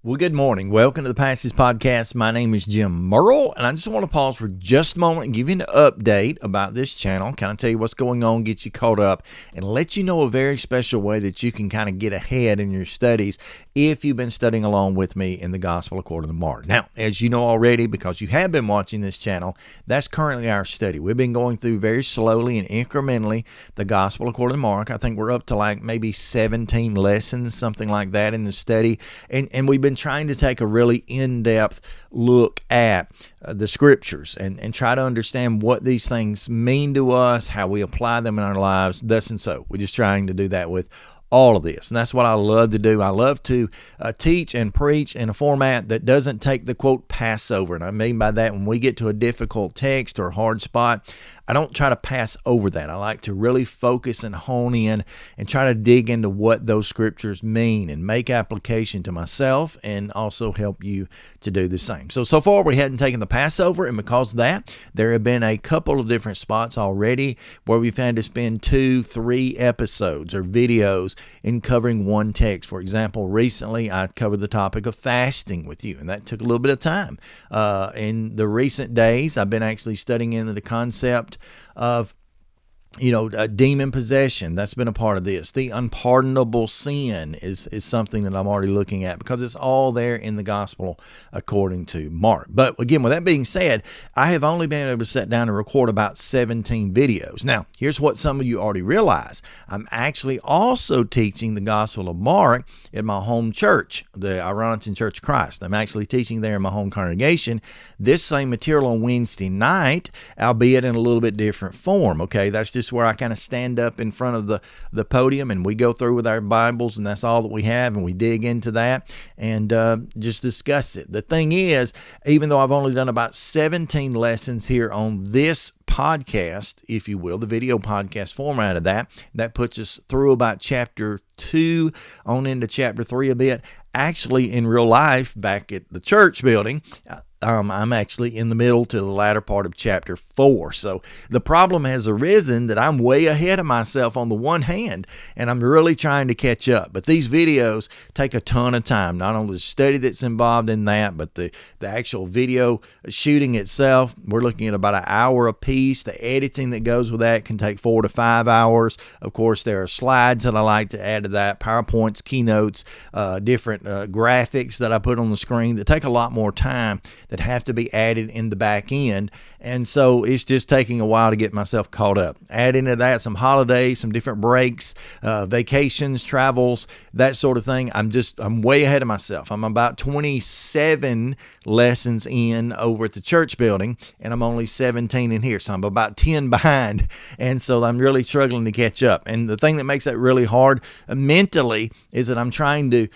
Well, good morning. Welcome to the Passage Podcast. My name is Jim Merle, and I just want to pause for just a moment and give you an update about this channel, kind of tell you what's going on, get you caught up, and let you know a very special way that you can kind of get ahead in your studies if you've been studying along with me in the Gospel according to Mark. Now, as you know already, because you have been watching this channel, that's currently our study. We've been going through very slowly and incrementally the Gospel according to Mark. I think we're up to like maybe 17 lessons, something like that in the study, and we've been trying to take a really in-depth look at the scriptures and try to understand what these things mean to us, how we apply them in our lives, thus and so. We're just trying to do that with all of this, and that's what I love to do. I love to teach and preach in a format that doesn't take the, quote, Passover, and I mean by that when we get to a difficult text or a hard spot, I don't try to pass over that. I like to really focus and hone in and try to dig into what those scriptures mean and make application to myself and also help you to do the same. So far we hadn't taken the Passover, and because of that, there have been a couple of different spots already where we've had to spend 2-3 episodes or videos in covering one text. For example, recently I covered the topic of fasting with you, and that took a little bit of time. In the recent days, I've been actually studying into the concept of demon possession. That's been a part of this. The unpardonable sin is something that I'm already looking at because it's all there in the Gospel according to Mark. But again, with that being said, I have only been able to sit down and record about 17 videos. Now, here's what some of you already realize. I'm actually also teaching the Gospel of Mark at my home church, the Ironton Church of Christ. I'm actually teaching there in my home congregation this same material on Wednesday night, albeit in a little bit different form. Okay, that's just where I kind of stand up in front of the podium and we go through with our Bibles, and that's all that we have, and we dig into that and just discuss it. The thing is, even though I've only done about 17 lessons here on this podcast, if you will, the video podcast format of that puts us through about chapter 2 on into chapter 3 a bit. Actually, in real life, back at the church building, I'm actually in the middle to the latter part of chapter 4. So the problem has arisen that I'm way ahead of myself on the one hand, and I'm really trying to catch up. But these videos take a ton of time, not only the study that's involved in that, but the actual video shooting itself. We're looking at about an hour a piece. The editing that goes with that can take 4 to 5 hours. Of course, there are slides that I like to add to that, PowerPoints, keynotes, different graphics that I put on the screen that take a lot more time that have to be added in the back end. And so it's just taking a while to get myself caught up. Add into that some holidays, some different breaks, vacations, travels, that sort of thing. I'm way ahead of myself. I'm about 27 lessons in over at the church building, and I'm only 17 in here. So I'm about 10 behind. And so I'm really struggling to catch up. And the thing that makes that really hard mentally is that I'm trying to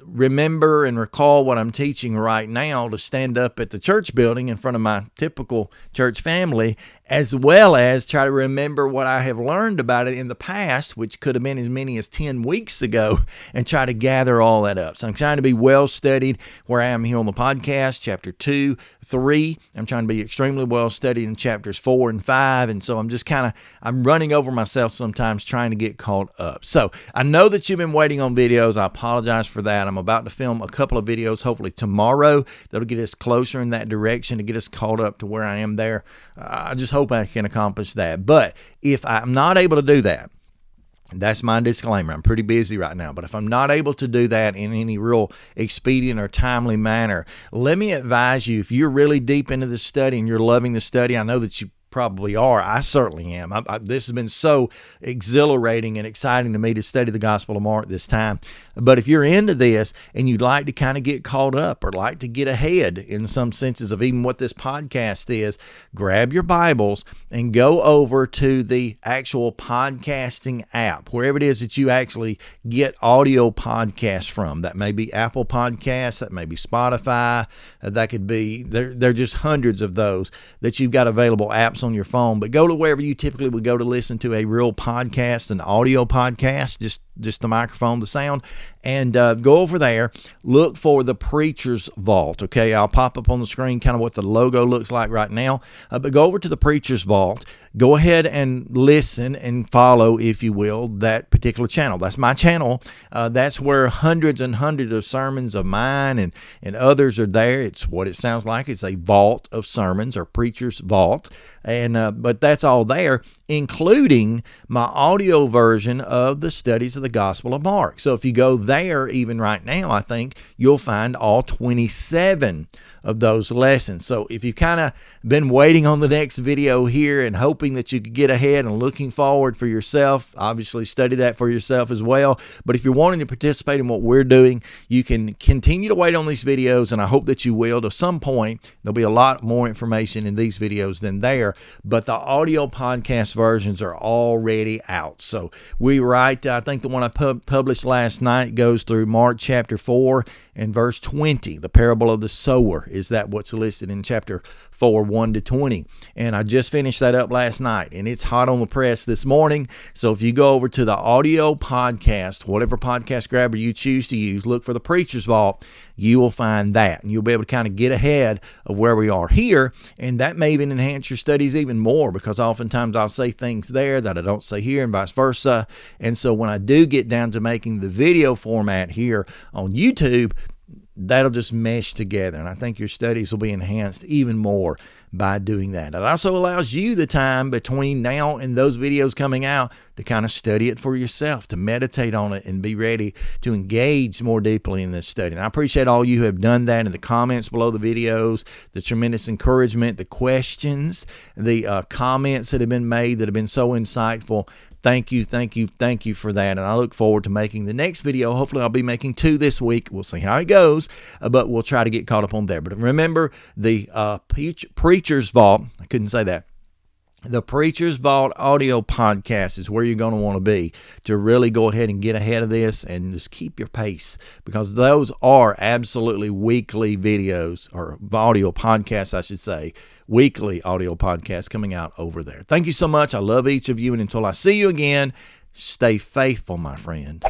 remember and recall what I'm teaching right now to stand up at the church building in front of my typical church family, as well as try to remember what I have learned about it in the past, which could have been as many as 10 weeks ago, and try to gather all that up. So I'm trying to be well studied where I am here on the podcast, chapter 2, 3. I'm trying to be extremely well studied in chapters 4 and 5. And so I'm running over myself sometimes trying to get caught up. So I know that you've been waiting on videos. I apologize for that. I'm about to film a couple of videos, hopefully tomorrow, that'll get us closer in that direction to get us caught up to where I am there. I just hope I can accomplish that. But if I'm not able to do that, that's my disclaimer. I'm pretty busy right now. But if I'm not able to do that in any real expedient or timely manner, let me advise you, if you're really deep into the study and you're loving the study, I know that you probably are. I certainly am. This has been so exhilarating and exciting to me to study the Gospel of Mark this time. But if you're into this and you'd like to kind of get caught up or like to get ahead in some senses of even what this podcast is, grab your Bibles and go over to the actual podcasting app, wherever it is that you actually get audio podcasts from. That may be Apple Podcasts, that may be Spotify, that could be, there are just hundreds of those that you've got available apps on your phone. But go to wherever you typically would go to listen to a real podcast, an audio podcast, just the microphone, the sound, and go over there, look for the Preacher's Vault. Okay, I'll pop up on the screen kind of what the logo looks like right now, but go over to the Preacher's Vault, go ahead and listen and follow, if you will, that particular channel. That's my channel. That's where hundreds and hundreds of sermons of mine and others are there. It's what it sounds like. It's a vault of sermons, or preacher's vault. But that's all there, including my audio version of the studies of the Gospel of Mark. So if you go there, even right now, I think you'll find all 27 of those lessons. So if you've kind of been waiting on the next video here and hoping that you could get ahead and looking forward for yourself, obviously study that for yourself as well. But if you're wanting to participate in what we're doing, you can continue to wait on these videos, and I hope that you will. To some point, there'll be a lot more information in these videos than there, but the audio podcast versions are already out. So I think the one I published last night goes through Mark chapter 4 and verse 20, the parable of the sower. Is that what's listed in chapter 4, 1 to 20? And I just finished that up last night, and it's hot on the press this morning. So if you go over to the audio podcast, whatever podcast grabber you choose to use, look for the Preacher's Vault, you will find that, and you'll be able to kind of get ahead of where we are here, and that may even enhance your studies even more, because oftentimes I'll say things there that I don't say here and vice versa. And so when I do get down to making the video format here on YouTube, that'll just mesh together, and I think your studies will be enhanced even more by doing that. It also allows you the time between now and those videos coming out to kind of study it for yourself, to meditate on it, and be ready to engage more deeply in this study. And I appreciate all you who have done that in the comments below the videos, the tremendous encouragement, the questions, the comments that have been made that have been so insightful. Thank you for that, and I look forward to making the next video. Hopefully I'll be making 2 this week. We'll see how it goes, but we'll try to get caught up on there. But remember, the Preacher's Vault, I couldn't say that. The Preacher's Vault audio podcast is where you're going to want to be to really go ahead and get ahead of this and just keep your pace, because those are absolutely weekly videos, or audio podcasts, I should say, weekly audio podcasts coming out over there. Thank you so much. I love each of you, and until I see you again, stay faithful, my friend.